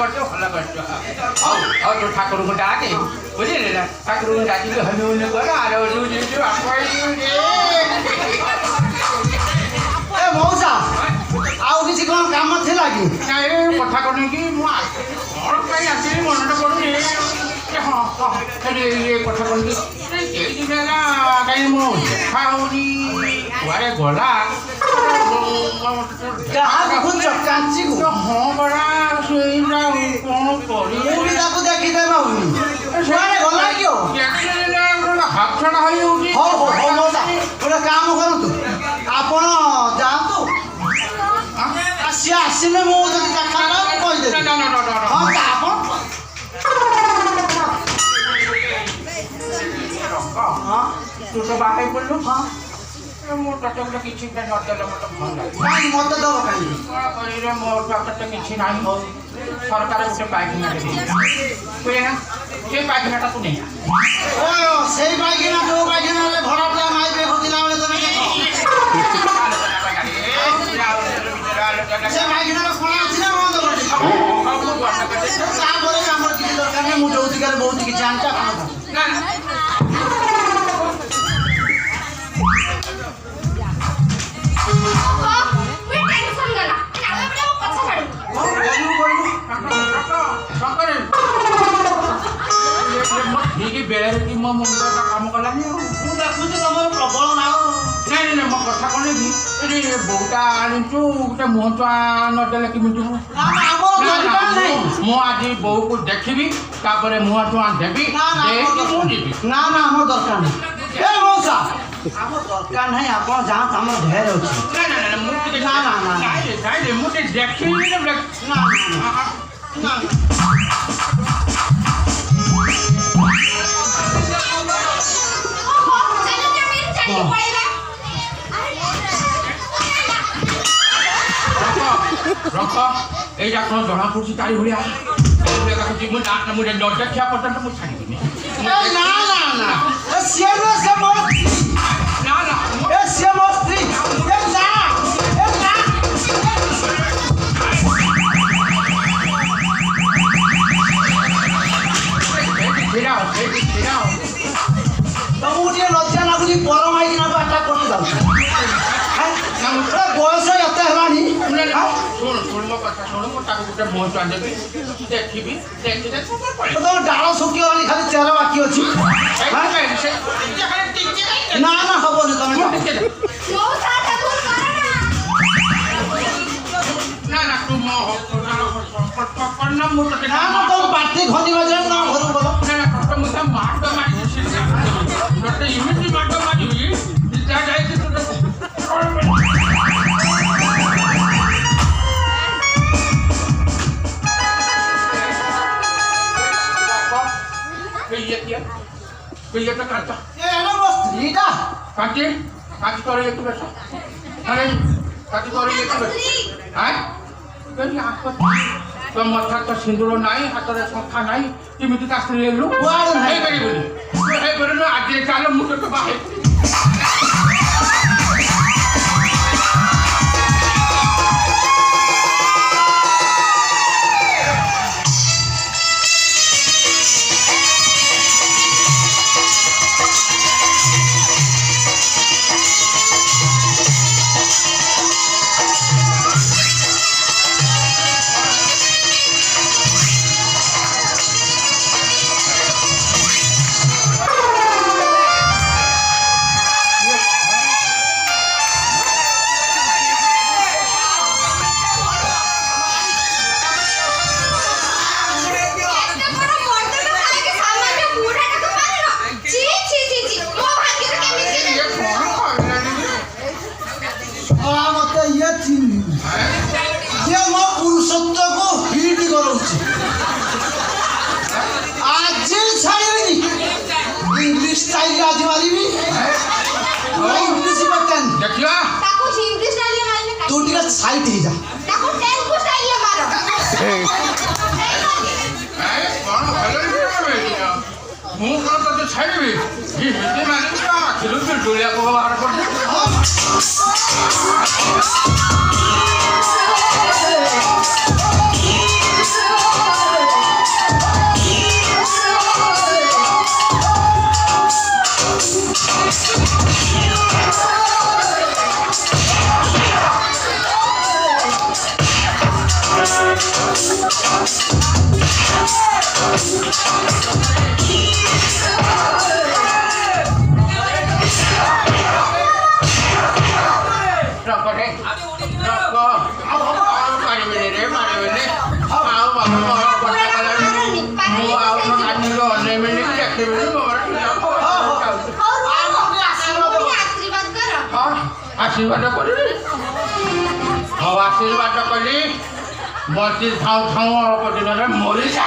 करते भल करते हौ तो ठाकुर को डाके बुझिले ना ठाकुर को डाकी हनुमान को अरे ए मौसा आउ किसी कोन काम थिला कि नहीं कथा कोनी कि मु और कहीं आसी मन तो पड़ुनी हां अरे ये कथा कोनी कि ए दिन ना कहीं मु खाउनी वारे गोला जहां खुद कांची को हां बड़ा सेइरा कोन करी मु भी ताको देखि दे बाउनी वारे गोला क्यों हाथ छड़ा होई होगी हो मौसा गोटे काम करतु आपण जातु आसी आसीने मु जदी देखा ना कहि दे ना हां जा आपण हां तू तो बाहर बोललो हां मोर तटे बोले किछि पे न देले मत भल लागे काई मत दब काई करिरे मोर तटे किछि नाही हो सरकार गुटे पाइखना दे कोई ना ये पाइखनाटा तू नहीं ओ सेई बागिना जो बागिना रे भड़ाटा माई पे होदिला बेले तने से बागिना रे कोन अछि ना बंद कर सा बोले हमर किछि दरकार नै मु जोति करे बहुत किछि जानता ना बेले कि मो मुंडा काम कलानी मु देखुछ तमर प्रबल ना नहीं नहीं मो कथा कोनी कि ए बहुता आनिचु गुटे मोहचा न देले कि मिटु ना हमर दरकार नै मो आज बहु को देखिबी तापरे मोहचा देबी देखि मु जीबी ना हमर दरकार नै ए मौसा हमर दरकार नै आपण जान हमर ढेर अछि ना मु ना मु देखि ना रख ए जा कोन जणा पुछि तारी भलिया ए देखा कि मु ना मु न देखिया पर्यंत मु छाड़िबिनी ए ना ए सेनो से मत ना ए से मस्त्री ए ना फिरा तो मुझे लज्जा लागुनी परम आई ना अटैक करते जाऊ ना मुझे बयस एते हलानी सुन मो कथा सुन मो ताको गुटे मोह चान देबी देखिबी देखि सब पड़े तो डालो सुकी वाली खाली चेहरा बाकी अछि ना हबो न तमे मो साथ तू करना ना तू मो करना मो तो ना तो पार्टी खनी बजे ना घर बोलो ना तो मुझे मार दो नटे इमिटी मार दो मारी जा जाए तो ये तो करता ए ना मस्त्री दा काटी करे एक बेटा अरे काटी करे एक बेटा हां कहीं आपको तो मथा तो सिंदूर नाही हाथ रे संखा नाही किमिति का स्त्री लु वाल हे है बड़ी बोली हे बड़ी आज चालो मुझे तो बाहे साइड ही जा ताको टेन को स्टाइल मारो कौन भलो ही मु कौन तो छाड़बी ये हिंदी माने का किलो फिर डोलिया को बाहर कर दे ଆସିବେନି ମୋ ଘରେ ଆଶୀର୍ବାଦ କର। ଆଶୀର୍ବାଦ କରିବି ହଉ ଆଶୀର୍ବାଦ କଲି ବସି ଥାଉ ଥାଉ ଅଳ୍ପ ଦିନରେ ମରିଯା